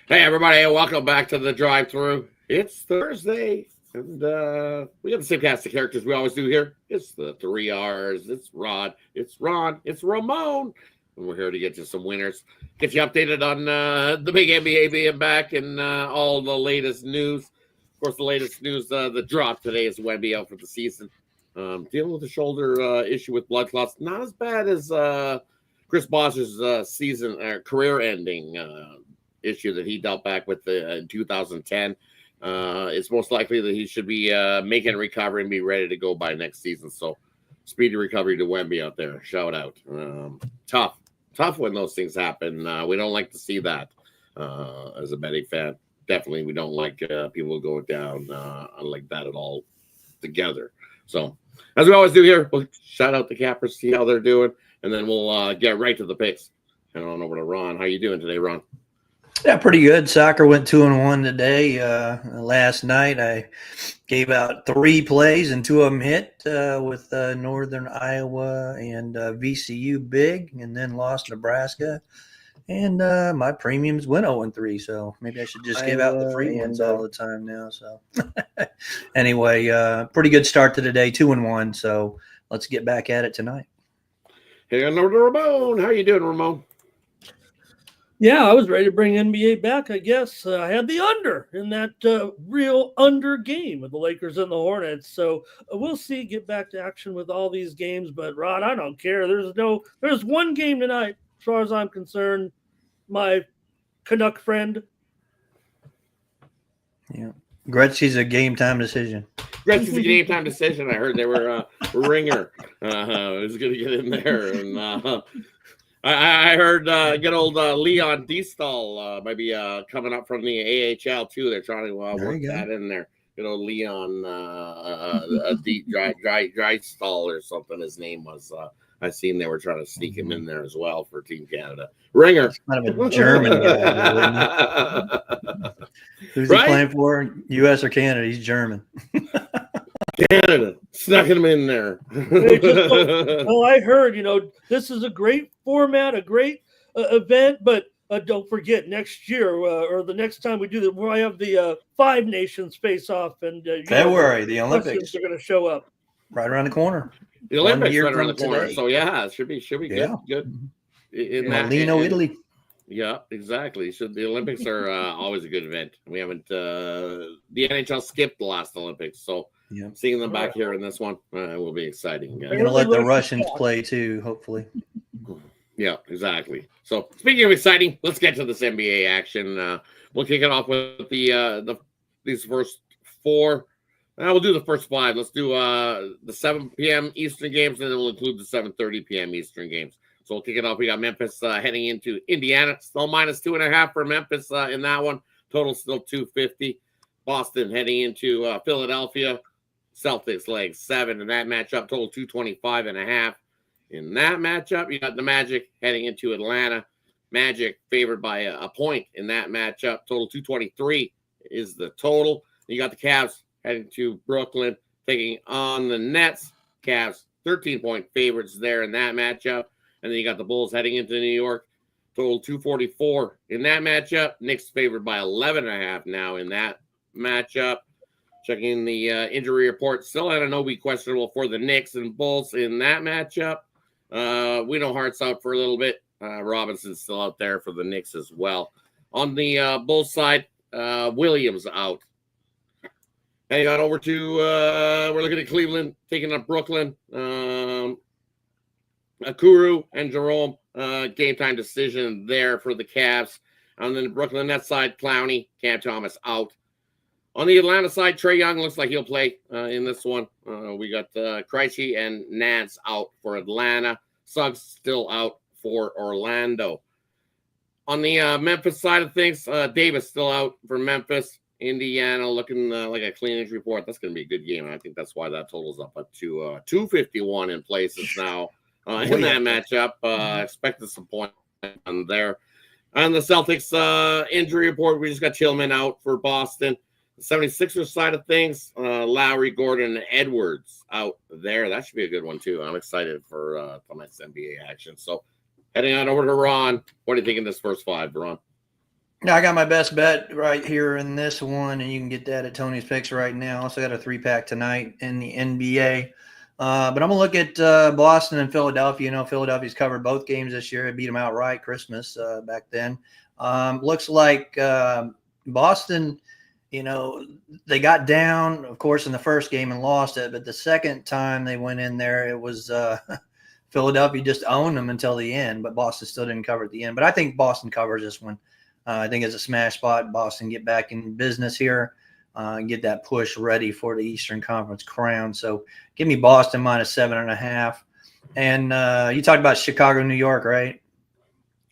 Hey, everybody, and welcome back to the drive-through. It's Thursday, and we got the same cast of characters we always do here. It's the three R's. It's Rod, it's Ron, it's Ramon. And we're here to get you some winners, get you updated on the big NBA being back and all the latest news. Of course, the latest news, the drop today is Wemby out for the season. Dealing with a shoulder issue with blood clots. Not as bad as Chris Bosh's season career-ending issue that he dealt back with in 2010. It's most likely that he should be making a recovery and be ready to go by next season. So, speedy recovery to Wemby out there. Shout out. Tough when those things happen. We don't like to see that as a betting fan. Definitely, we don't like people going down like that at all together. So, as we always do here, we'll shout out the cappers, see how they're doing, and then we'll get right to the picks. Head on over to Ron. How you doing today, Ron? Yeah, pretty good. Soccer went 2-1 today. Last night I gave out 3 plays and 2 of them hit with Northern Iowa and VCU big, and then lost Nebraska. And my premiums went 0-3, so maybe I should just give out the free ones all the time now. So anyway, pretty good start to the day, 2-1. So let's get back at it tonight. Hey, on over to Ramon. How you doing, Ramon? Yeah, I was ready to bring NBA back, I guess. I had the under in that real under game with the Lakers and the Hornets. So we'll see, get back to action with all these games. But, Rod, I don't care. There's one game tonight, as far as I'm concerned, my Canuck friend. Yeah. Gretzky's a game time decision. Gretzky's a game time decision. I heard they were ringer. Was going to get in there. And I heard good old Leon Diestal might be coming up from the AHL too. They're trying to work that in there. Good old Leon Drystall or something his name was. I seen they were trying to sneak him in there as well for Team Canada. Ringer. Kind of a German guy. Who's he playing for? U.S. or Canada? He's German. Canada snuck him in there. I heard, this is a great format, a great event, but don't forget next year or the next time we do that, we'll have the 5 nations face off, and February, the Olympics are going to show up right around the corner. The Olympics right around the corner, today. So yeah, it should be yeah. good. In Italy. Yeah, exactly. So the Olympics are always a good event. We haven't the NHL skipped the last Olympics, so. Yeah, seeing them back here in this one will be exciting. We're going to let the Russians play too, hopefully. Yeah, exactly. So speaking of exciting, let's get to this NBA action. We'll kick it off with these first 4. We'll do the first 5. Let's do the 7 p.m. Eastern games, and then we'll include the 7:30 p.m. Eastern games. So we'll kick it off. We got Memphis heading into Indiana. Still minus 2.5 for Memphis in that one. Total still 250. Boston heading into Philadelphia. Celtics leg 7 in that matchup, total 225.5. In that matchup, you got the Magic heading into Atlanta. Magic favored by a point in that matchup, total 223 is the total. You got the Cavs heading to Brooklyn, taking on the Nets. Cavs 13-point favorites there in that matchup. And then you got the Bulls heading into New York, total 244 in that matchup. Knicks favored by 11.5 now in that matchup. Checking the injury report, still Anunoby questionable for the Knicks and Bulls in that matchup. We know Hart's out for a little bit. Robinson's still out there for the Knicks as well. On the Bulls side, Williams out. Hang on over to, we're looking at Cleveland, taking up Brooklyn. Akuru and Jerome, game time decision there for the Cavs. On the Brooklyn Nets side, Clowney, Cam Thomas out. On the Atlanta side, Trae Young looks like he'll play in this one. We got Krejci and Nance out for Atlanta. Suggs still out for Orlando. On the Memphis side of things, Davis still out for Memphis. Indiana looking like a clean injury report. That's going to be a good game. I think that's why that totals up to 251 in places now in that matchup. Expected some points on there. On the Celtics injury report, we just got Tillman out for Boston. The 76ers side of things, Lowry, Gordon, and Edwards out there. That should be a good one, too. I'm excited for tonight's NBA action. So heading on over to Ron. What do you think in this first 5, Ron? Yeah, I got my best bet right here in this one, and you can get that at Tony's Picks right now. Also got a 3-pack tonight in the NBA. But I'm going to look at Boston and Philadelphia. You know, Philadelphia's covered both games this year. It beat them outright Christmas back then. Looks like Boston, you know, they got down, of course, in the first game and lost it. But the second time they went in there, it was Philadelphia just owned them until the end. But Boston still didn't cover at the end. But I think Boston covers this one. I think it's a smash spot. Boston get back in business here and get that push ready for the Eastern Conference crown. So give me Boston -7.5. And you talked about Chicago, New York, right?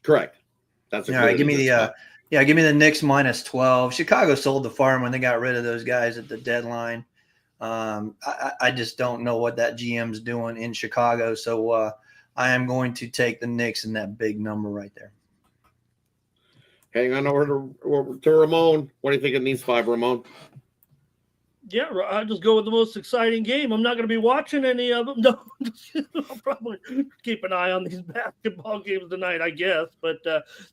Correct. That's all right. Give me the give me the Knicks -12. Chicago sold the farm when they got rid of those guys at the deadline. I just don't know what that GM's doing in Chicago. So I am going to take the Knicks in that big number right there. Hang on over to Ramon. What do you think of these 5, Ramon? Yeah, I'll just go with the most exciting game. I'm not going to be watching any of them. No, I'll probably keep an eye on these basketball games tonight, I guess. But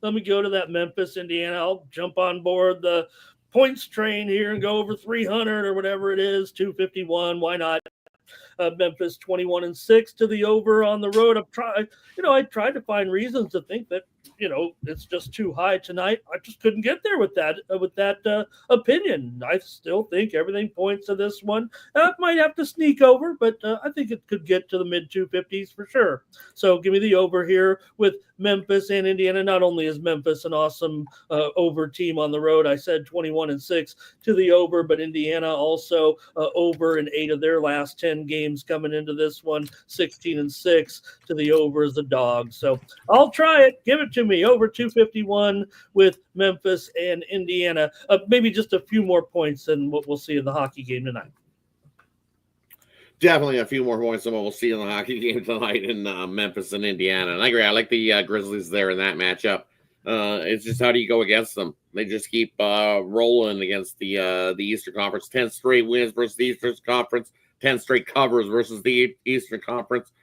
let me go to that Memphis, Indiana. I'll jump on board the points train here and go over 300 or whatever it is, 251. Why not? Memphis 21-6 to the over on the road. I tried to find reasons to think that it's just too high tonight. I just couldn't get there with that opinion. I still think everything points to this one. Might have to sneak over, but I think it could get to the mid 250s for sure. So give me the over here with Memphis and Indiana. Not only is Memphis an awesome over team on the road, I said 21-6 to the over, but Indiana also over in 8 of their last 10 games coming into this one, 16-6 to the over as a dog. So I'll try it. Give it to me. Over 251 with Memphis and Indiana. Maybe just a few more points than what we'll see in the hockey game tonight. Definitely a few more points than what we'll see in the hockey game tonight in Memphis and Indiana. And I agree. I like the Grizzlies there in that matchup. It's just how do you go against them? They just keep rolling against the Eastern Conference. 10 straight wins versus the Eastern Conference. 10 straight covers versus the Eastern Conference.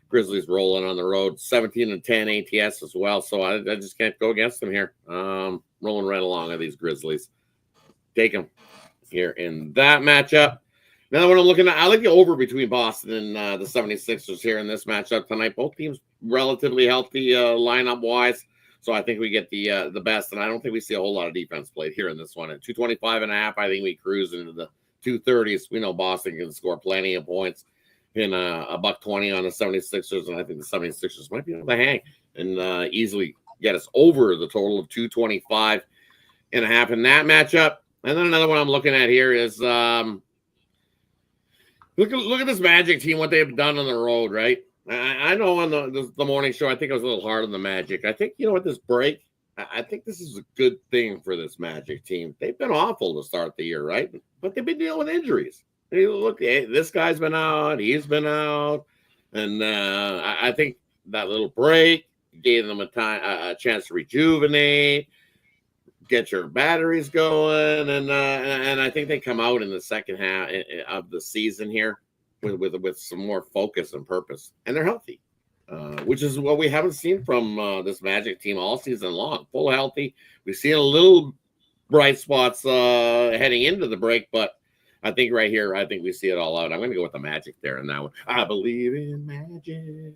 Grizzlies rolling on the road, 17-10 ATS as well. So I just can't go against them here. Rolling right along with these Grizzlies. Take them here in that matchup. Now, what I'm looking at, I like the over between Boston and the 76ers here in this matchup tonight. Both teams relatively healthy lineup-wise. So I think we get the best, and I don't think we see a whole lot of defense played here in this one. At 225.5, I think we cruise into the 230s. We know Boston can score plenty of points. In a $1.20 on the 76ers, and I think the 76ers might be able to hang and easily get us over the total of 225.5 in that matchup. And then another one I'm looking at here is look at this Magic team, what they've done on the road, right? I know on the morning show, I think I was a little hard on the Magic. I think, with this break, I think this is a good thing for this Magic team. They've been awful to start the year, right? But they've been dealing with injuries. Hey, look, this guy's been out. He's been out, and I think that little break gave them a chance to rejuvenate, get your batteries going, and I think they come out in the second half of the season here with some more focus and purpose, and they're healthy, which is what we haven't seen from this Magic team all season long. Full healthy. We've seen a little bright spots heading into the break, but I think right here, I think we see it all out. I'm going to go with the Magic there in that one. I believe in magic.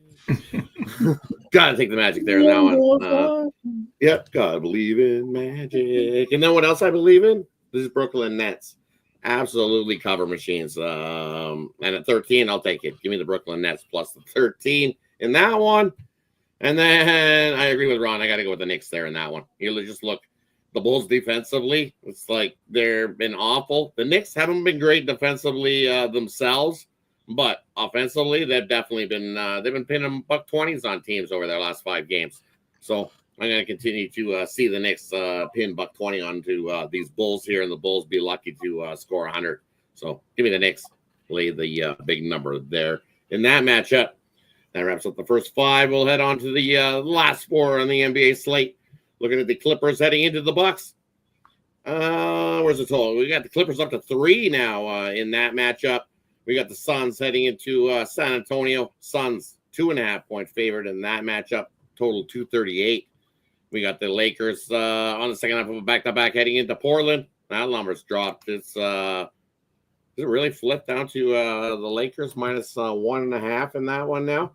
Gotta take the Magic there in that one. Yep, gotta believe in magic. And then what else I believe in? This is Brooklyn Nets. Absolutely cover machines. And at 13, I'll take it. Give me the Brooklyn Nets plus the 13 in that one. And then I agree with Ron. I got to go with the Knicks there in that one. You just look. The Bulls defensively, it's like they've been awful. The Knicks haven't been great defensively themselves, but offensively, they've definitely been they've been pinning $120s on teams over their last 5 games. So I'm going to continue to see the Knicks pin $120 onto these Bulls here, and the Bulls be lucky to score 100. So give me the Knicks, lay the big number there in that matchup. That wraps up the first 5. We'll head on to the last 4 on the NBA slate. Looking at the Clippers heading into the Bucks. Where's the total? We got the Clippers up to 3 now in that matchup. We got the Suns heading into San Antonio. Suns 2.5 point favorite in that matchup. Total 238. We got the Lakers on the second half of a back-to-back heading into Portland. That number's dropped. It's does it really flip down to the Lakers minus 1.5 in that one now?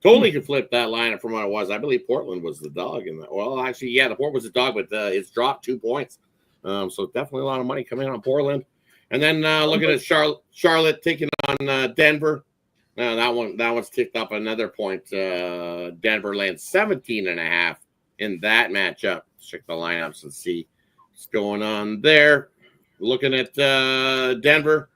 Totally could flip that lineup from what it was. I believe Portland was the dog in that. Well, actually, yeah, the Port was the dog, but it's dropped 2 points. So definitely a lot of money coming in on Portland. And then looking at Charlotte taking on Denver. That one's ticked up another point. Denver lands 17.5 in that matchup. Check the lineups and see what's going on there. Looking at Denver,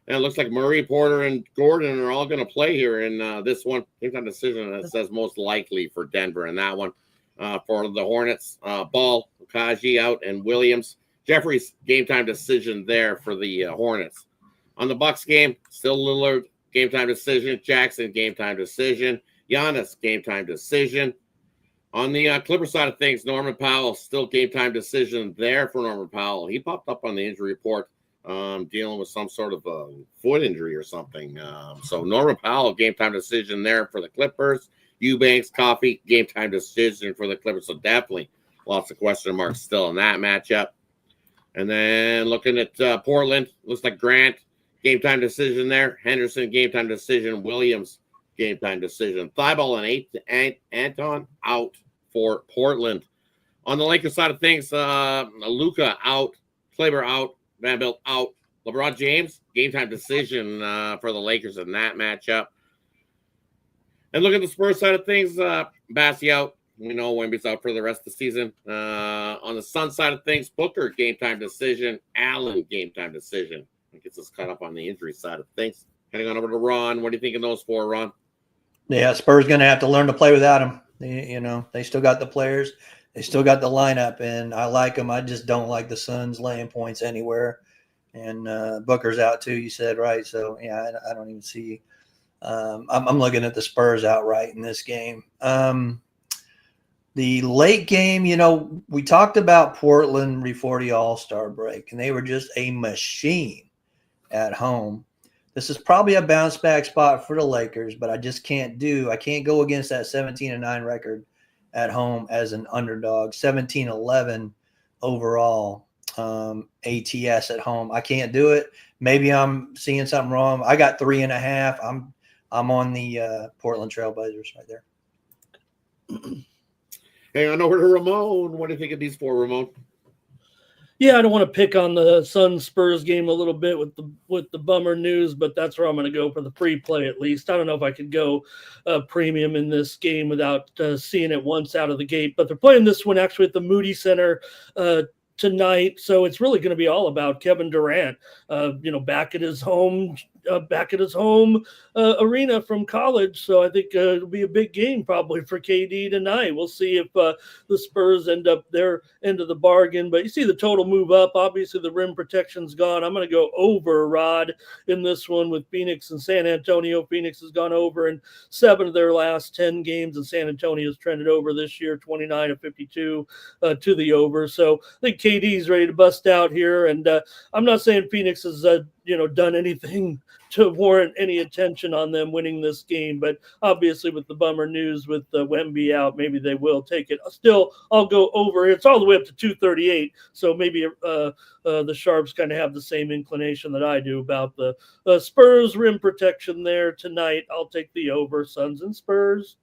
and it looks like Murray, Porter, and Gordon are all going to play here in this one. Game time decision that says most likely for Denver in that one. For the Hornets, Ball, Kaji out, and Williams. Jeffries game time decision there for the Hornets. On the Bucks game, still Lillard game time decision. Jackson game time decision. Giannis game time decision. On the Clipper side of things, Norman Powell still game time decision there for Norman Powell. He popped up on the injury report, dealing with some sort of a foot injury or something. So Norman Powell game time decision there for the Clippers. Eubanks, Coffee game time decision for the Clippers. So definitely lots of question marks still in that matchup. And then looking at Portland, looks like Grant game time decision there. Henderson game time decision. Williams game time decision. Thibault and Anton out for Portland. On the Lakers side of things, Luka out, Kleber out, Vanderbilt out. LeBron James game time decision for the Lakers in that matchup. And look at the Spurs side of things, Bassi out. We know Wemby's out for the rest of the season. On the Sun side of things, Booker game time decision. Allen game time decision. It gets us caught up on the injury side of things. Heading on over to Ron. What do you think of those four, Ron? Yeah, Spurs going to have to learn to play without him. They still got the players. They still got the lineup, and I like them. I just don't like the Suns laying points anywhere. And Booker's out too, you said, right? So, yeah, I don't even see I'm looking at the Spurs outright in this game. The late game, we talked about Portland before the All-Star break, and they were just a machine at home. This is probably a bounce back spot for the Lakers, but I just can't go against that 17-9 record at home as an underdog. 17-11 overall ATS at home. I can't do it. Maybe I'm seeing something wrong. I got 3.5. I'm on the Portland Trailblazers right there. Hey, on over to Ramon. What do you think of these four, Ramon? Yeah, I don't want to pick on the Suns Spurs game a little bit with the bummer news, but that's where I'm going to go for the free play at least. I don't know if I could go premium in this game without seeing it once out of the gate, but they're playing this one actually at the Moody Center tonight, so it's really going to be all about Kevin Durant, back at his home arena from college. So I think it'll be a big game probably for KD tonight. We'll see if the Spurs end up their end of the bargain, but you see the total move up. Obviously the rim protection's gone. I'm going to go over, Rod, in this one with Phoenix and San Antonio. Phoenix has gone over in 7 of their last 10 games, and San Antonio's trended over this year, 29-52 to the over. So I think KD's ready to bust out here, and I'm not saying Phoenix has done anything to warrant any attention on them winning this game, but obviously with the bummer news with Wemby out, maybe they will take it. Still, I'll go over. It's all the way up to 238, so maybe the Sharps kind of have the same inclination that I do about the Spurs rim protection there tonight. I'll take the over, Suns and Spurs.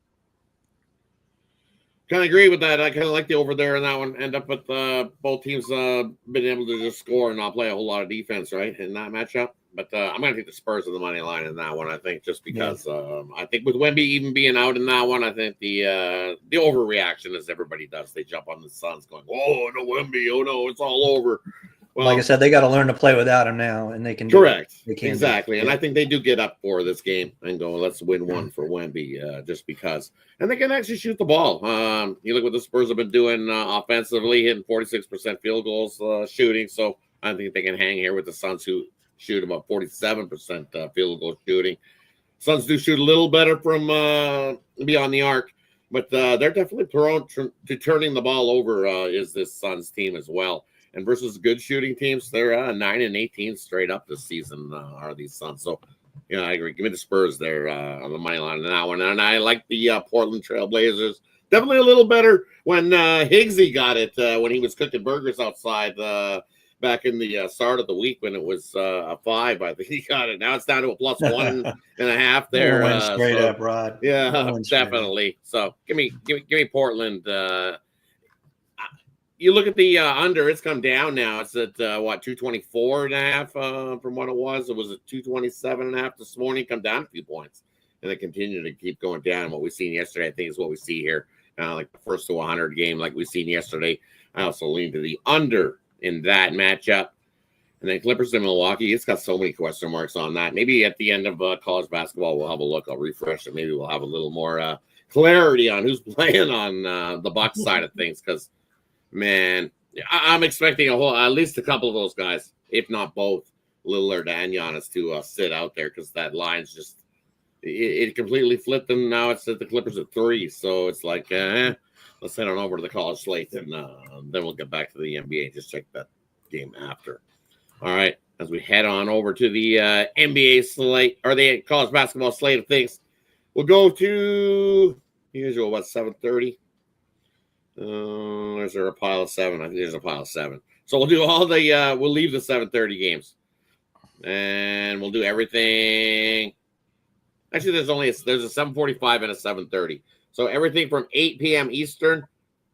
Kind of agree with that. I kind of like the over there in that one. End up with both teams being able to just score and not play a whole lot of defense, right, in that matchup. But I'm going to take the Spurs on the money line in that one, I think, just because I think with Wemby even being out in that one, I think the overreaction, as everybody does, they jump on the Suns going, oh, no Wemby, oh, no, it's all over. Well, like I said, they got to learn to play without him now, and they can correct. They can exactly. And I think they do get up for this game and go, let's win one for Wemby, just because. And they can actually shoot the ball. You look what the Spurs have been doing offensively, hitting 46% field goals shooting. So I think they can hang here with the Suns, who shoot about 47% field goal shooting. Suns do shoot a little better from beyond the arc, but they're definitely prone to turning the ball over, is this Suns team as well. And versus good shooting teams, they're 9-18 straight up this season, are these Suns. So, I agree. Give me the Spurs there on the money line in that one. And I like the Portland Trailblazers. definitely a little better when Higgsy got it when he was cooking burgers outside back in the start of the week when it was a 5. I think he got it. Now it's down to a +1.5 there. Went straight so, up, Rod. Yeah, definitely. So give me Portland. You look at the under, it's come down now. It's at 224.5 from what it was. It was at 227.5 this morning. Come down a few points, and they continue to keep going down. And what we've seen yesterday, I think, is what we see here. Like the first to 100 game, like we've seen yesterday. I also lean to the under in that matchup. And then Clippers in Milwaukee, it's got so many question marks on that. Maybe at the end of college basketball, we'll have a look. I'll refresh it. Maybe we'll have a little more clarity on who's playing on the Bucks side of things. Because, man, I'm expecting at least a couple of those guys, if not both, Lillard and Giannis, to sit out there because that line's just it completely flipped them. Now it's at the Clippers at 3. So it's like, let's head on over to the college slate, and then we'll get back to the NBA and just check that game after. All right, as we head on over to the NBA slate, or the college basketball slate of things, we'll go to usual, 7:30? There's a pile of 7. I think there's a pile of 7. So we'll do all the, we'll leave the 7:30 games. And we'll do everything. Actually, there's a 7:45 and a 7:30. So everything from 8 p.m. Eastern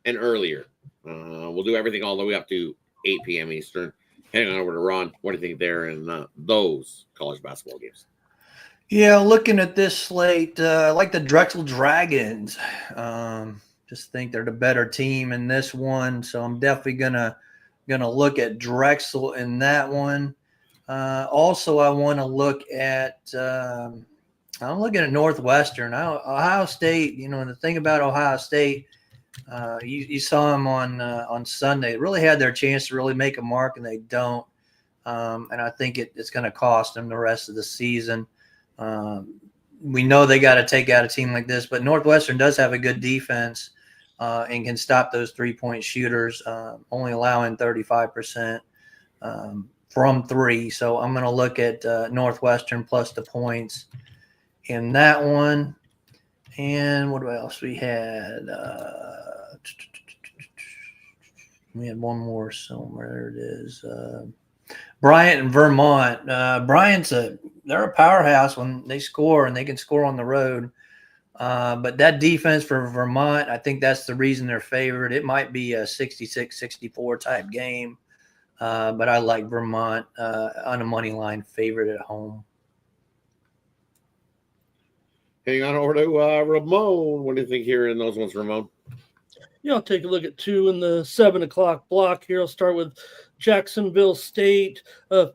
and earlier. We'll do everything all the way up to 8 p.m. Eastern. Heading on over to Ron. What do you think there in those college basketball games? Yeah, looking at this slate, I like the Drexel Dragons. Just think they're the better team in this one, so I'm definitely gonna look at Drexel in that one. Also, I want to look at I'm looking at Northwestern. Ohio State. You know, the thing about Ohio State, you saw them on Sunday. They really had their chance to really make a mark, and they don't. And I think it's going to cost them the rest of the season. We know they got to take out a team like this, but Northwestern does have a good defense and can stop those 3-point shooters, only allowing 35% from 3. So I'm going to look at Northwestern plus the points in that one. And what else we had? We had one more somewhere. There it is. Bryant and Vermont. They're a powerhouse when they score, and they can score on the road. But that defense for Vermont, I think that's the reason they're favored. It might be a 66-64 type game. But I like Vermont on a money line favorite at home. Hang on over to Ramon. What do you think here in those ones, Ramon? Yeah, I'll take a look at 2 in the 7 o'clock block here. I'll start with Jacksonville State,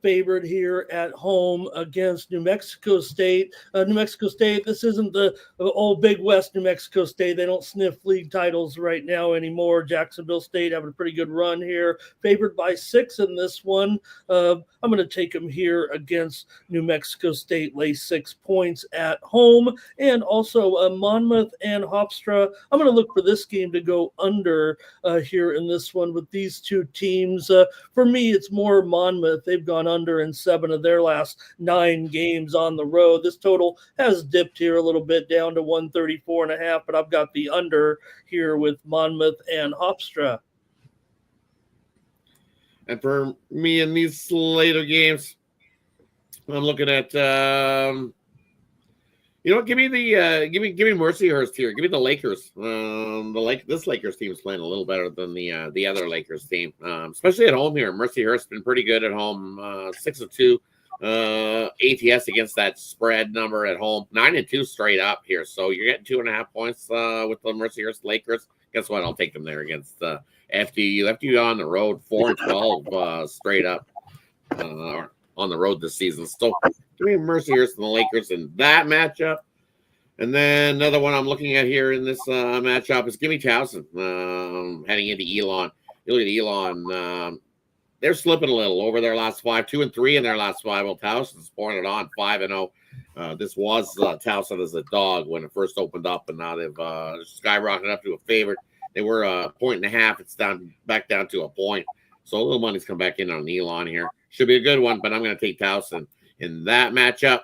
favored here at home against New Mexico State. New Mexico State, this isn't the old Big West New Mexico State. They don't sniff league titles right now anymore. Jacksonville State having a pretty good run here, favored by 6 in this one. I'm going to take them here against New Mexico State, lay 6 points at home. And also Monmouth and Hofstra. I'm going to look for this game to go under here in this one with these two teams. For me, it's more Monmouth. They've gone under in 7 of their last 9 games on the road. This total has dipped here a little bit down to 134.5, but I've got the under here with Monmouth and Hofstra. And for me in these later games, I'm looking at give me Mercyhurst here. Give me the Lakers. This Lakers team is playing a little better than the other Lakers team, especially at home here. Mercyhurst's been pretty good at home. 6-2 ATS against that spread number at home. 9-2 straight up here. So you're getting 2.5 points with the Mercyhurst Lakers. Guess what? I'll take them there against FDU. FDU on the road, 4-12 straight up on the road this season. So give me Mercyhurst and the Lakers in that matchup. And then another one I'm looking at here in this matchup is give me Towson heading into Elon. You look at Elon, they're slipping a little over their last 5, 2-3 in their last 5. Well, Towson's pouring it on 5-0. This was Towson as a dog when it first opened up, and now they've skyrocketed up to a favorite. They were 1.5. It's back down to a point. So a little money's come back in on Elon here. Should be a good one, but I'm going to take Towson in that matchup.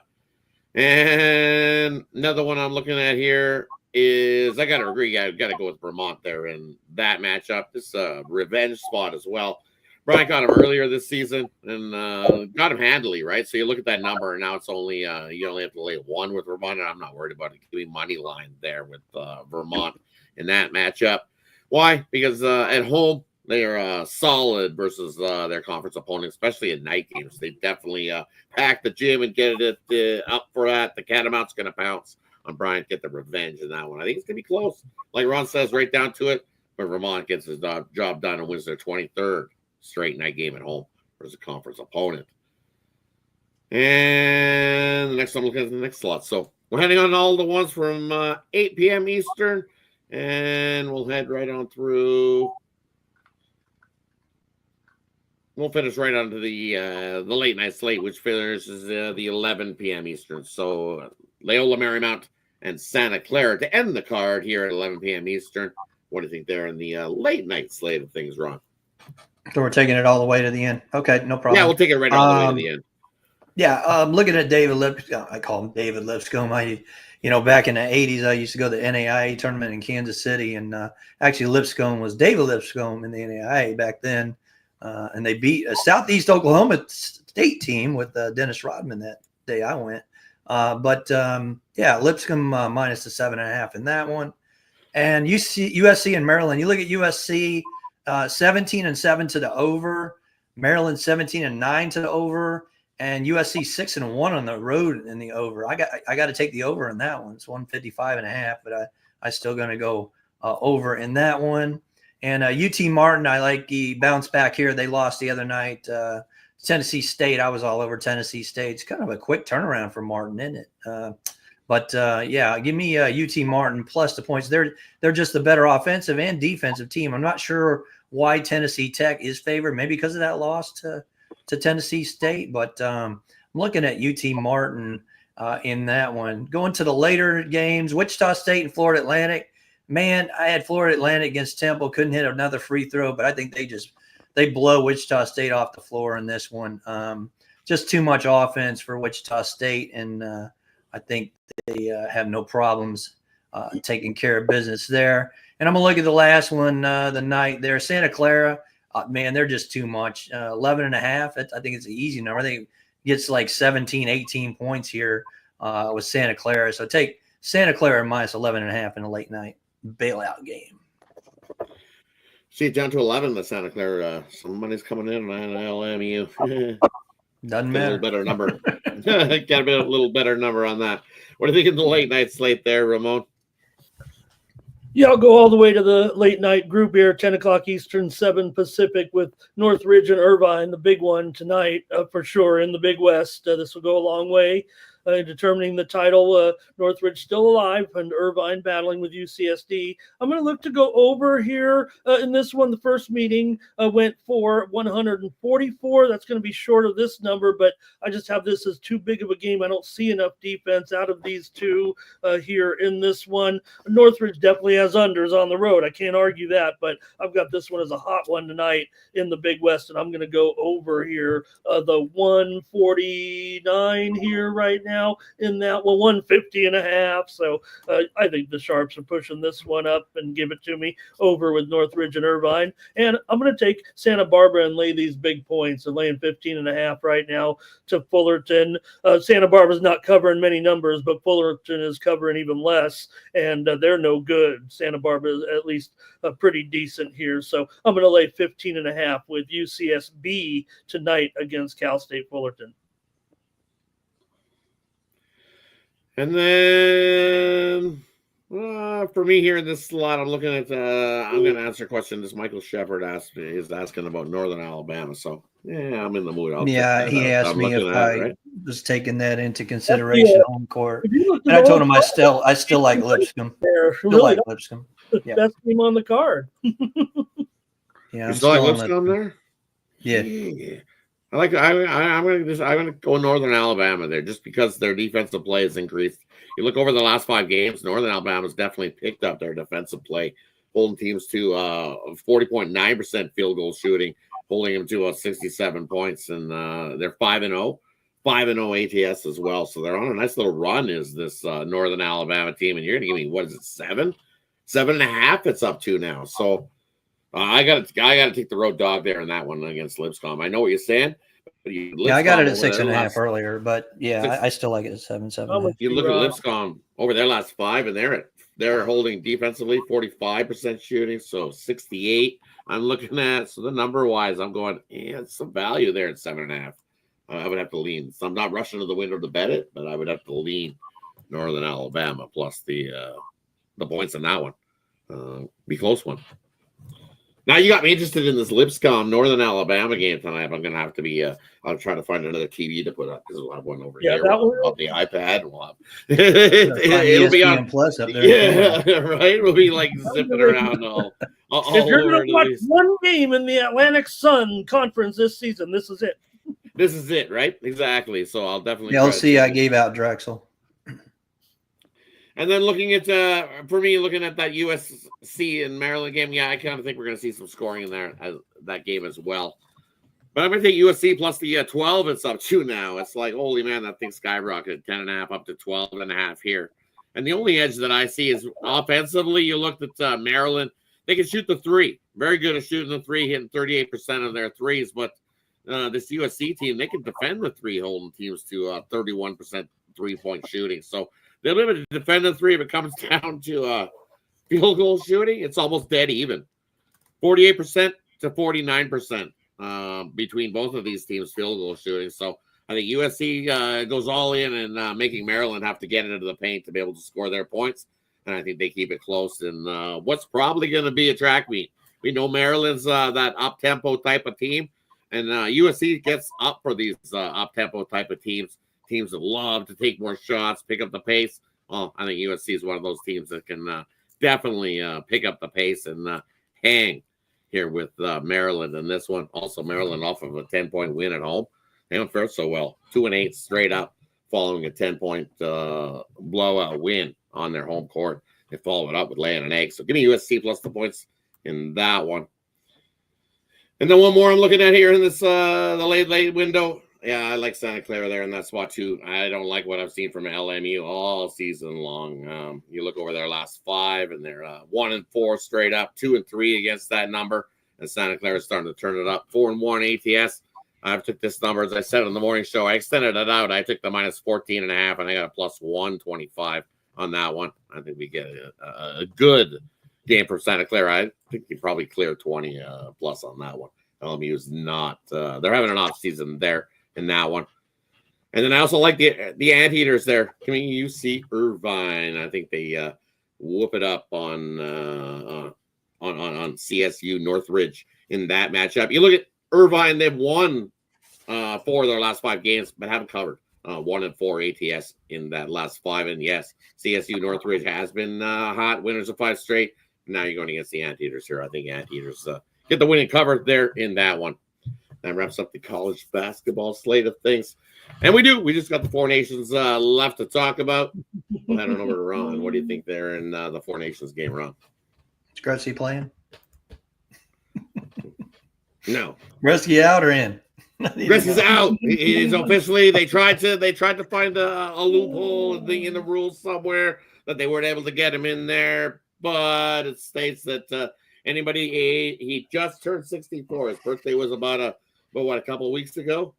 And another one I'm looking at here is I got to agree. I got to go with Vermont there in that matchup. This revenge spot as well. Brian got him earlier this season and got him handily, right? So you look at that number, and now it's only you only have to lay 1 with Vermont, and I'm not worried about it. Give me money line there with Vermont in that matchup. Why? Because at home they are solid versus their conference opponent, especially in night games. They definitely pack the gym and get it up for that. The Catamounts going to pounce on Brian, get the revenge in that one. I think it's going to be close. Like Ron says, right down to it, but Vermont gets his job done and wins their 23rd straight night game at home versus a conference opponent. And the next one, we'll get to the next slot. So we're heading on all the ones from 8 p.m. Eastern, and we'll head right on through. We'll finish right onto the late night slate, which finishes the 11 p.m. Eastern. So Loyola Marymount and Santa Clara to end the card here at 11 p.m. Eastern. What do you think there in the late night slate of things, Ron? So we're taking it all the way to the end. Okay, no problem. Yeah, we'll take it right all the way to the end. Yeah, looking at David Lipscomb, I call him David Lipscomb. Back in the 80s, I used to go to the NAIA tournament in Kansas City, and actually Lipscomb was David Lipscomb in the NAIA back then, and they beat a Southeast Oklahoma State team with Dennis Rodman that day I went. Lipscomb minus the 7.5 in that one. And USC and Maryland, you look at USC 17-7 to the over, Maryland 17-9 to the over, and USC 6-1 on the road in the over. I got to take the over in that one. It's 155.5, but I still going to go over in that one. And UT Martin, I like the bounce back here. They lost the other night. Tennessee State, I was all over Tennessee State. It's kind of a quick turnaround for Martin, isn't it? Give me UT Martin plus the points. They're just the better offensive and defensive team. I'm not sure why Tennessee Tech is favored, maybe because of that loss to Tennessee State, but I'm looking at UT Martin in that one. Going to the later games, Wichita State and Florida Atlantic. Man, I had Florida Atlantic against Temple, couldn't hit another free throw, but I think they blow Wichita State off the floor in this one. Just too much offense for Wichita State, and I think they have no problems taking care of business there. And I'm going to look at the last one, the night there. Santa Clara, man, they're just too much. 11.5, I think it's an easy number. I think it gets like 17, 18 points here with Santa Clara. So take Santa Clara minus 11.5 in a late night bailout game. See it down to 11, the Santa Clara. Some money's coming in on LMU. Doesn't matter. A little better number. Got a little better number on that. What do you think of the late night slate there, Ramon? Yeah, I'll go all the way to the late night group here, 10 o'clock Eastern, 7 Pacific with Northridge and Irvine, the big one tonight for sure in the Big West. This will go a long way in determining the title. Northridge still alive and Irvine battling with UCSD. I'm going to look to go over here in this one. The first meeting went for 144. That's going to be short of this number, but I just have this as too big of a game. I don't see enough defense out of these two here in this one. Northridge definitely has unders on the road. I can't argue that, but I've got this one as a hot one tonight in the Big West, and I'm going to go over here the 149 here right now in that one, 150.5. So I think the Sharps are pushing this one up and give it to me over with Northridge and Irvine. And I'm going to take Santa Barbara and lay these big points. They're laying 15.5 right now to Fullerton. Santa Barbara's not covering many numbers, but Fullerton is covering even less, and they're no good. Santa Barbara is at least pretty decent here. So I'm going to lay 15.5 with UCSB tonight against Cal State Fullerton. And then for me here in this slot, I'm looking at I'm going to answer a question this Michael Shepard is asking about Northern Alabama. So yeah, I'm in the mood. He asked me if I was taking that into consideration home court, and I told him I still like Lipscomb. Lipscomb. Yeah. Best team on the card. Yeah, you still like Lipscomb there? Yeah. I'm gonna go Northern Alabama there just because their defensive play has increased. You look over the last 5 games, Northern Alabama's definitely picked up their defensive play, holding teams to 40.9% field goal shooting, holding them to 67 points, and they're 5-0 5-0 ATS as well. So they're on a nice little run. Is this Northern Alabama team? And you're going to give me, what is it, 7.5? It's up to now. So I got to take the road dog there in that one against Lipscomb. I know what you're saying. But yeah, I got it at 6.5 earlier, but yeah, I still like it at 7.5. You look at Lipscomb over their last 5, and they're holding defensively 45% shooting, so 68. I'm looking at, so the number wise, I'm going, it's some value there at 7.5. I would have to lean. So I'm not rushing to the window to bet it, but I would have to lean Northern Alabama plus the points in that one. Be close one. Now you got me interested in this Lipscomb Northern Alabama game tonight. I'm going to have to be. I'll try to find another TV to put up because we'll have one over here. We'll have the iPad. And we'll have it'll be on Plus up there. Yeah, right. We'll be like zipping around all if you're going to watch one game in the Atlantic Sun Conference this season, this is it. This is it, right? Exactly. So I'll definitely. LC, I gave out Drexel. And then looking at for me, looking at that USC and Maryland game, yeah, I kind of think we're going to see some scoring in there as that game as well. But I'm going to take USC plus the 12. It's up 2 now. It's like, holy man, that thing skyrocketed 10.5 up to 12.5 here. And the only edge that I see is offensively. You looked at Maryland; they can shoot the 3. Very good at shooting the 3, hitting 38% of their threes. But this USC team, they can defend the 3, holding teams to 31% 3-point shooting. So they're limited to defend the 3. If it comes down to field goal shooting, it's almost dead even. 48% to 49% between both of these teams field goal shooting. So I think USC goes all in and making Maryland have to get into the paint to be able to score their points. And I think they keep it close in what's probably going to be a track meet. We know Maryland's that up-tempo type of team. And USC gets up for these up-tempo type of teams. Teams that love to take more shots, pick up the pace. Well, I think USC is one of those teams that can definitely pick up the pace and hang here with Maryland in this one. Also, Maryland off of a 10-point win at home. They don't fare so well. 2-8 straight up following a 10-point blowout win on their home court. They follow it up with laying an egg. So give me USC plus the points in that one. And then one more I'm looking at here in this the late window. Yeah, I like Santa Clara there in that spot too. I don't like what I've seen from LMU all season long. You look over their last 5, and they're 1-4 straight up, 2-3 against that number. And Santa Clara is starting to turn it up. 4-1 ATS. I've took this number, as I said on the morning show. I extended it out. I took the minus 14.5, and I got a plus 125 on that one. I think we get a good game from Santa Clara. I think you probably clear 20 plus on that one. LMU is not. They're having an off season there in that one. And then I also like the Anteaters there. Coming UC Irvine. I think they whoop it up on CSU Northridge in that matchup. You look at Irvine; they've won 4 of their last 5 games, but haven't covered 1-4 ATS in that last 5. And yes, CSU Northridge has been hot, winners of 5 straight. Now you're going against the Anteaters here. I think Anteaters get the winning cover there in that one. That wraps up the college basketball slate of things. And we just got the 4 Nations left to talk about. We'll head on over to Ron. What do you think there in the 4 Nations game, Ron? Is Gretzky playing? No. Gretzky out or in? Gretzky's out. He's officially. They tried to find a loophole in the rules somewhere that they weren't able to get him in there. But it states that anybody, he just turned 64. His birthday was about a couple of weeks ago.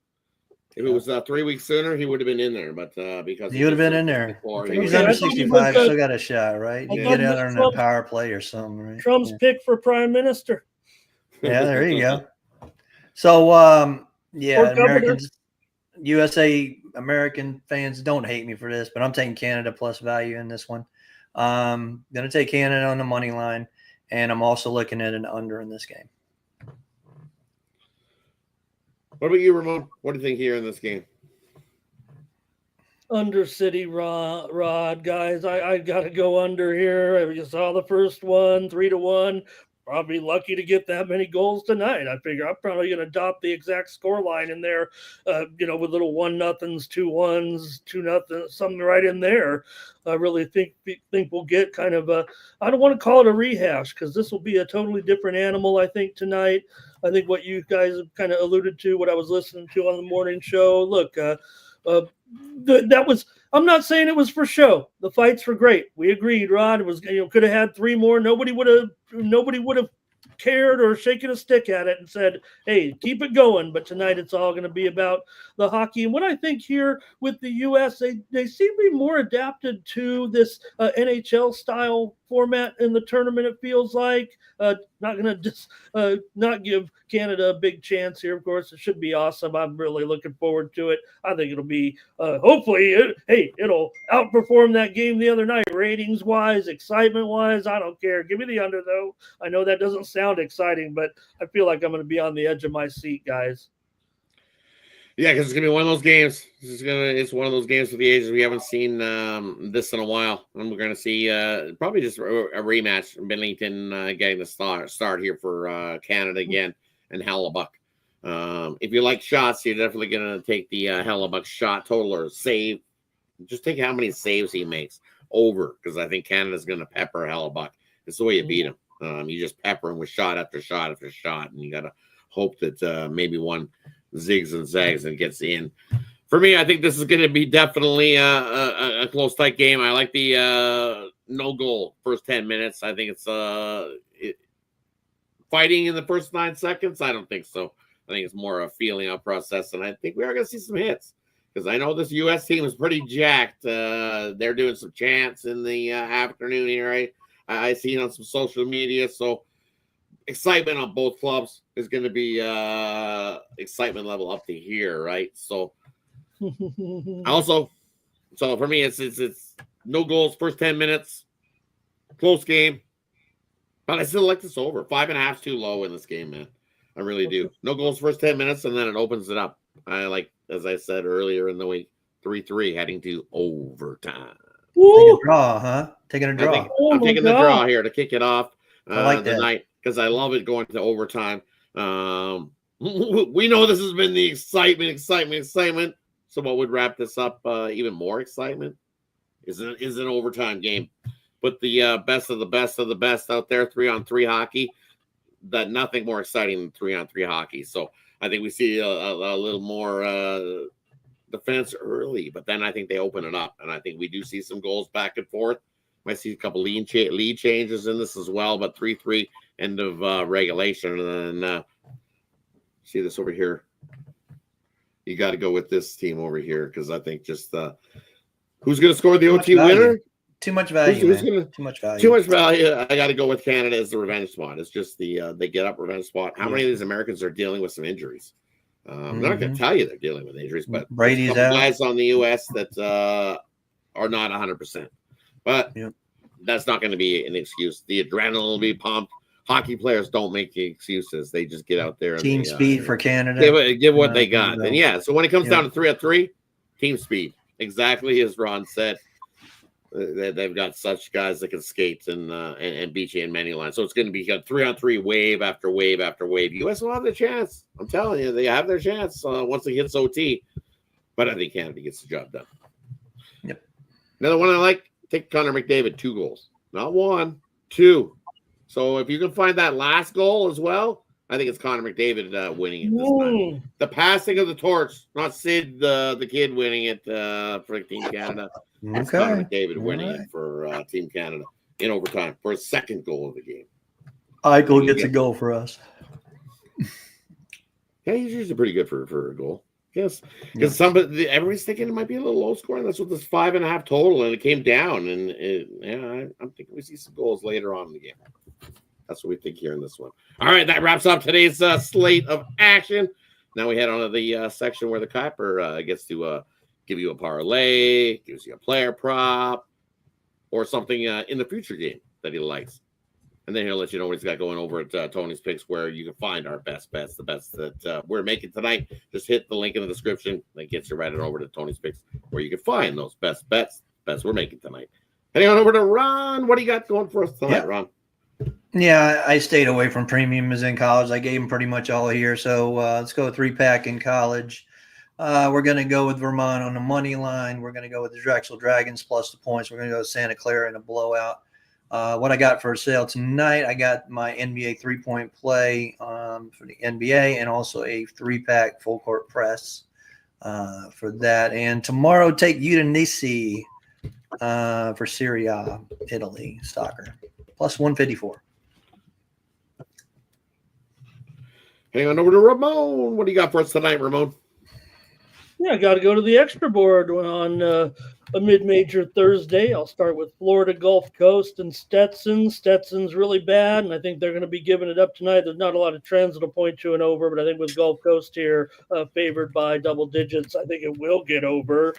If it was 3 weeks sooner, he would have been in there. But because he would have been in there. He's under 65, still got a shot, right? You get out on a power play or something, right? Trump's pick for prime minister. Yeah, there you go. So, American fans don't hate me for this, but I'm taking Canada plus value in this one. Going to take Canada on the money line, and I'm also looking at an under in this game. What about you, Ramon? What do you think here in this game? Under City Rod, guys. I got to go under here. You saw the first one, 3-1. Probably lucky to get that many goals tonight. I figure I'm probably going to adopt the exact score line in there, with little 1-0s, 2-1s, 2-0, something right in there. I really think we'll get kind of I don't want to call it a rehash because this will be a totally different animal, I think, tonight. I think what you guys have kind of alluded to, what I was listening to on the morning show. Look, that was. I'm not saying it was for show. The fights were great. We agreed. Rod was could have had 3 more. Nobody would have cared or shaken a stick at it and said, hey, keep it going. But tonight it's all going to be about the hockey. And what I think here with the U.S., they seem to be more adapted to this NHL style format in the tournament, it feels like. Not going to just not give Canada a big chance here. Of course, it should be awesome. I'm really looking forward to it. I think it'll be, hopefully, it'll outperform that game the other night, ratings-wise, excitement-wise. I don't care. Give me the under, though. I know that doesn't sound exciting, but I feel like I'm going to be on the edge of my seat, guys. Yeah, because it's gonna be one of those games. It's one of those games for the ages. We haven't seen this in a while, and we're gonna see probably just a rematch. Bennington getting the start here for Canada again, and Hellebuck. If you like shots, you're definitely gonna take the Hellebuck shot total or save. Just take how many saves he makes over, because I think Canada's gonna pepper Hellebuck. It's the way you beat him. You just pepper him with shot after shot after shot, and you gotta hope that maybe one zigs and zags and gets in. For me, I think this is going to be definitely a close, tight game. I like the no goal first 10 minutes. I think it's fighting in the first 9 seconds. I don't think so. I think it's more a feeling out process, and I think we are going to see some hits, because I know this U.S. team is pretty jacked. They're doing some chants in the afternoon here. I see it on some social media, so excitement on both clubs is going to be excitement level up to here, right? So so for me, it's no goals first 10 minutes, close game, but I still like this over. 5.5 is too low in this game, man. I really do. No goals first 10 minutes, and then it opens it up. I like, as I said earlier in the week, 3-3 heading to overtime. Taking a draw, huh? Taking a draw. I'm taking the draw here to kick it off I like that. night, because I love it going to overtime. We know this has been the excitement. So what would wrap this up even more excitement is an overtime game. Put the best of the best out there, 3-on-3 hockey. That nothing more exciting than 3-on-3 hockey. So I think we see a little more defense early, but then I think they open it up, and I think we do see some goals back and forth. Might see a couple lead changes in this as well, but 3-3 end of regulation. And then see this over here. You got to go with this team over here, because I think just who's going to score the OT winner? Too much value. Too much value. Too much value. I got to go with Canada as the revenge spot. It's just the they get up revenge spot. How many of these Americans are dealing with some injuries? I'm not going to tell you they're dealing with injuries, but Brady's out. Guys on the U.S. that are not 100%. But that's not going to be an excuse. The adrenaline will be pumped. Hockey players don't make excuses. They just get out there. Team speed for Canada. Give what they got. And so when it comes down to 3-on-3, team speed. Exactly as Ron said. They've got such guys that can skate and beat you in many lines. So it's going to be a 3-on-3 wave after wave after wave. U.S. will have their chance. I'm telling you, they have their chance once it hits OT. But I think Canada gets the job done. Yep. Another one I like, take Connor McDavid, 2 goals. Not 1, 2. So if you can find that last goal as well, I think it's Connor McDavid winning it this time. The passing of the torch, not Sid, the kid winning it for Team Canada. It's Connor McDavid winning it for Team Canada in overtime for his 2nd goal of the game. Eichel gets a goal for us. Yeah, he's usually pretty good for a goal. Yes, because everybody's thinking it might be a little low scoring. That's what this 5.5 total, and it came down. And I'm thinking we see some goals later on in the game. That's what we think here in this one. All right, that wraps up today's slate of action. Now we head on to the section where the Kuiper gets to give you a parlay, gives you a player prop, or something in the future game that he likes. And then he'll let you know what he's got going over at Tony's Picks, where you can find our best bets, the bets that we're making tonight. Just hit the link in the description. That gets you right on over to Tony's Picks, where you can find those best bets we're making tonight. Heading on over to Ron. What do you got going for us tonight, Ron? Yeah, I stayed away from premiums in college. I gave them pretty much all here. So let's go 3-pack in college. We're going to go with Vermont on the money line. We're going to go with the Drexel Dragons plus the points. We're going to go with Santa Clara in a blowout. What I got for sale tonight, I got my NBA 3-point play for the NBA, and also a 3-pack full court press for that. And tomorrow, take Udinese for Serie A, Italy soccer, plus 154. Hang on over to Ramon. What do you got for us tonight, Ramon? Yeah, I got to go to the extra board on a mid-major Thursday. I'll start with Florida Gulf Coast and Stetson. Stetson's really bad, and I think they're going to be giving it up tonight. There's not a lot of trends that'll point to an over, but I think with Gulf Coast here favored by double digits, I think it will get over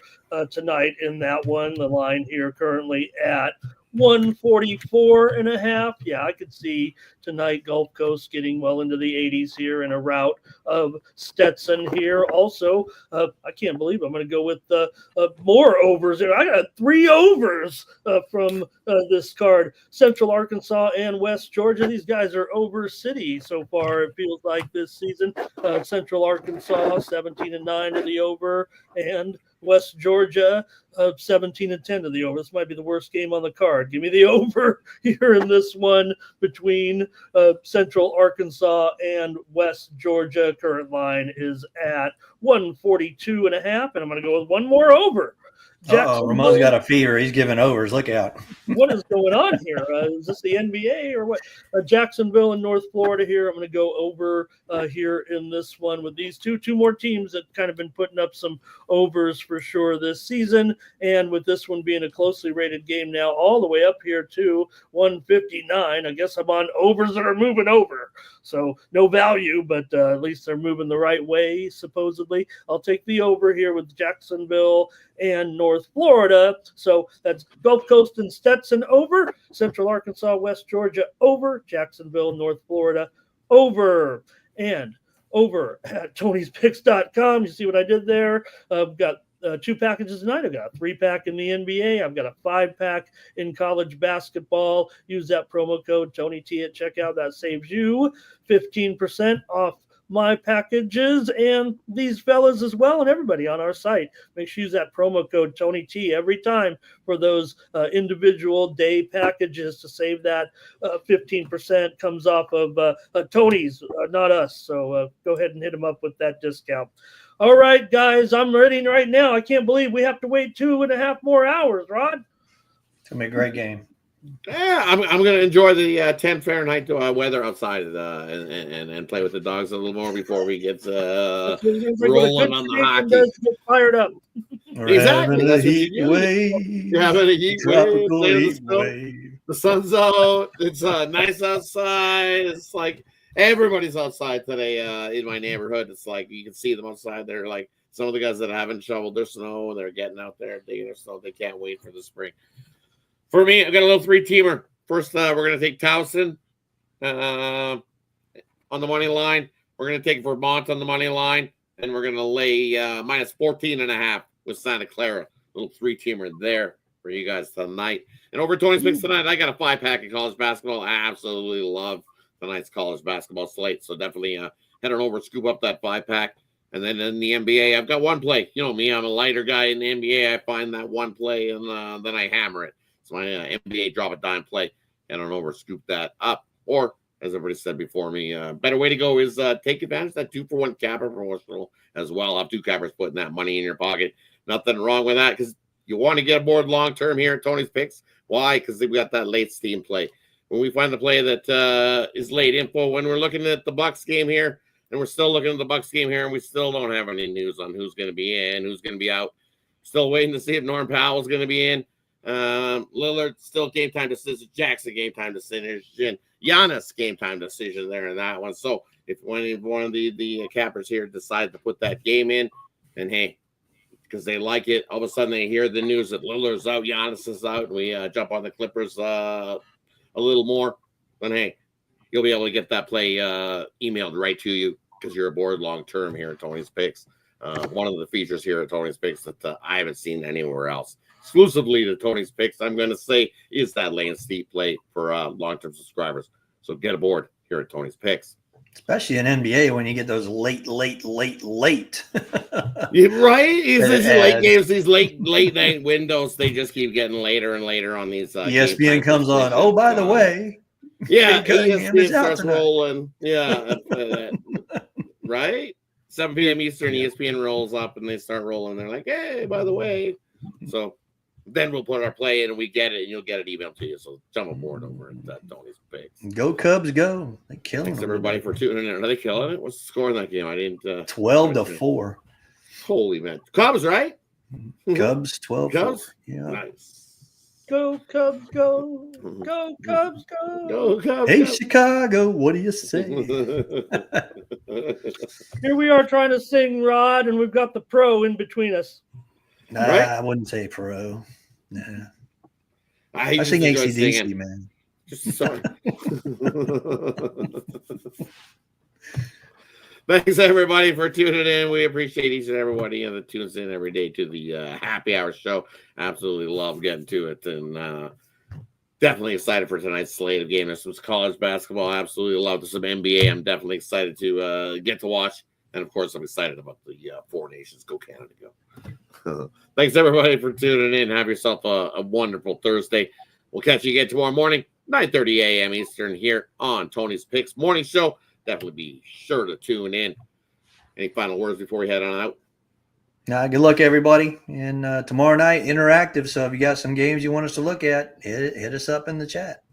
tonight in that one. The line here currently at 144.5. Yeah, I could see tonight Gulf Coast getting well into the 80s here in a rout of Stetson here. Also, I can't believe I'm going to go with more overs here. I got 3 overs from this card. Central Arkansas and West Georgia. These guys are over city so far, it feels like, this season. Central Arkansas 17-9 to the over, and West Georgia 17-10 to the over. This might be the worst game on the card. Give me the over here in this one between Central Arkansas and West Georgia. Current line is at 142.5, and I'm going to go with one more over. Ramon's got a fever. He's giving overs. Look out. What is going on here? Is this the NBA or what? Jacksonville and North Florida here. I'm going to go over here in this one with these two more teams that kind of been putting up some overs for sure this season. And with this one being a closely rated game now, all the way up here to 159. I guess I'm on overs that are moving over. So no value, but at least they're moving the right way, supposedly. I'll take the over here with Jacksonville and North Florida. So that's Gulf Coast and Stetson over, Central Arkansas, West Georgia over, Jacksonville, North Florida over, and over at Tony'sPicks.com. You see what I did there? I've got 2 packages tonight. I've got a 3-pack in the NBA. I've got a 5-pack in college basketball. Use that promo code TonyT at checkout. That saves you 15% off my packages and these fellas as well, and everybody on our site. Make sure you use that promo code TonyT every time for those individual day packages to save that 15% comes off of Tony's, not us. So go ahead and hit them up with that discount. All right, guys, I'm ready right now. I can't believe we have to wait 2.5 more hours, Rod. It's going to be a great game. Yeah, I'm going to enjoy the 10 Fahrenheit weather outside and play with the dogs a little more before we get rolling on the hockey. Get fired up. Exactly. That's heat wave. You're having a heat Tropical wave. heat wave. The sun's out. It's nice outside. It's like everybody's outside today in my neighborhood. It's like you can see them outside. They're like some of the guys that haven't shoveled their snow. They're getting out there digging their snow. They can't wait for the spring. For me, I got a little 3-teamer. First, we're going to take Towson on the money line. We're going to take Vermont on the money line, and we're going to lay minus 14.5 with Santa Clara. Little 3-teamer there for you guys tonight. And over Tony's Picks tonight, I got a 5-pack of college basketball. I absolutely love tonight's college basketball slate. So definitely head on over, scoop up that 5-pack. And then in the NBA, I've got one play. You know me, I'm a lighter guy in the NBA. I find that one play, and then I hammer it. It's my NBA drop a dime play. Head on over, scoop that up. Or, as everybody said before me, better way to go is take advantage of that 2-for-1 capper promotional as well. I'll have 2 cappers putting that money in your pocket. Nothing wrong with that because you want to get aboard long-term here at Tony's Picks. Why? Because we got that late steam play. When we find the play that is late info, when we're looking at the Bucks game here, and we're still looking at the Bucks game here, and we still don't have any news on who's going to be in, who's going to be out. Still waiting to see if Norm Powell's going to be in. Lillard still game time decision. Jackson game time decision. Giannis game time decision there in that one. So if one of the cappers here decide to put that game in, then hey, because they like it, all of a sudden they hear the news that Lillard's out, Giannis is out, and we jump on the Clippers a little more, then hey, you'll be able to get that play emailed right to you because you're aboard long term here at Tony's Picks. One of the features here at Tony's Picks that I haven't seen anywhere else. Exclusively to Tony's Picks, I'm going to say, is that lane steep play for long-term subscribers. So get aboard here at Tony's Picks. Especially in NBA when you get those late. Yeah, right? These late games, these late night windows, they just keep getting later and later on these. ESPN comes on. Oh, by the way. Yeah, ESPN starts rolling. Yeah. Right? 7 p.m. Eastern, Yeah. ESPN rolls up and they start rolling. They're like, hey, by the way. So then we'll put our play in and we get it and you'll get it emailed to you. So jump aboard over at Tony's Picks. Go Cubs, go. They're killing Thanks them everybody today. for tuning in. Are they killing it? What's the score in that game? I didn't 12-4. Holy man. Cubs, right? Cubs 12-4. Cubs? Yeah. Nice. Go Cubs, go! Go Cubs, go! Go Cubs. Hey, go. Chicago, what do you say? Here we are trying to sing Rod, and we've got the pro in between us. Nah, Right? I wouldn't say pro. Nah. I I sing just enjoy AC/DC, singing. man. Just sorry. Thanks everybody for tuning in. We appreciate each and everybody that tunes in every day to the happy hour show. Absolutely love getting to it, and definitely excited for tonight's slate of games. There's some college basketball. Absolutely love some NBA. I'm definitely excited to get to watch, and of course, I'm excited about the Four Nations. Go Canada, go! Thanks everybody for tuning in. Have yourself a wonderful Thursday. We'll catch you again tomorrow morning, 9:30 a.m. Eastern, here on Tony's Picks Morning Show. Definitely be sure to tune in. Any final words before we head on out? Good luck, everybody. And tomorrow night, interactive. So if you got some games you want us to look at, hit us up in the chat.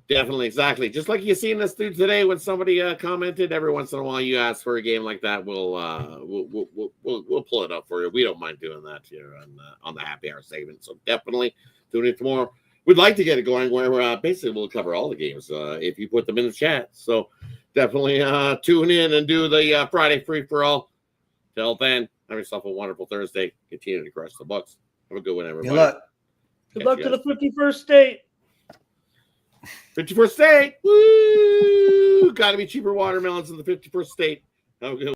Definitely, exactly. Just like you seen us do today when somebody commented. Every once in a while, you ask for a game like that. We'll pull it up for you. We don't mind doing that here on the happy hour segment. So definitely tune in tomorrow. We'd like to get it going where basically we'll cover all the games if you put them in the chat. So definitely tune in and do the Friday free for all. Till then, have yourself a wonderful Thursday. Continue to crush the Bucks. Have a good one, everybody. Good luck. Good luck to the 51st state. 51st state. Woo! Got to be cheaper watermelons in the 51st state. Have a good one.